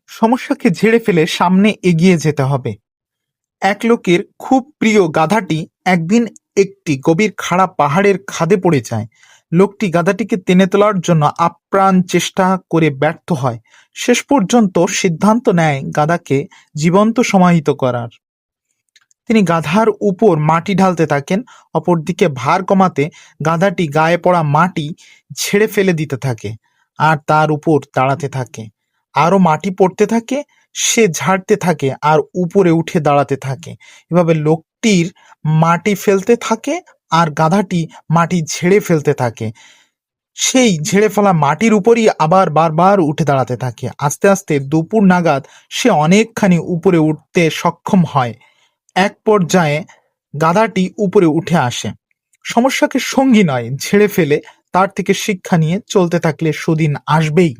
সমস্যাকে ঝেড়ে ফেলে সামনে এগিয়ে যেতে হবে। এক লোকের খুব প্রিয় গাধাটি একদিন একটি গভীর খাড়া পাহাড়ের খাদে পড়ে যায়। লোকটি গাধাটিকে টেনে তোলার জন্য আপ্রাণ চেষ্টা করে ব্যর্থ হয়। শেষ পর্যন্ত সিদ্ধান্ত নেয় গাধাকে জীবন্ত সমাহিত করার। তিনি গাধার উপর মাটি ঢালতে থাকেন, অপরদিকে ভার কমাতে গাধাটি গায়ে পড়া মাটি ঝেড়ে ফেলে দিতে থাকে আর তার উপর দাঁড়াতে থাকে। আরো মাটি পড়তে থাকে, সে ঝাড়তে থাকে আর উপরে উঠে দাঁড়াতে থাকে। এভাবে লোকটির মাটি ফেলতে থাকে আর গাধাটি মাটি ঝেড়ে ফেলতে থাকে। সেই ঝেড়ে ফেলা মাটির উপরই আবার বারবার উঠে দাঁড়াতে থাকে। আস্তে আস্তে দুপুর নাগাদ সে অনেকখানি উপরে উঠতে সক্ষম হয়। এক পর্যায়ে গাধাটি উপরে উঠে আসে। সমস্যাকে সঙ্গী নয় ঝেড়ে ফেলে তার থেকে শিক্ষা নিয়ে চলতে থাকলে সুদিন আসবেই।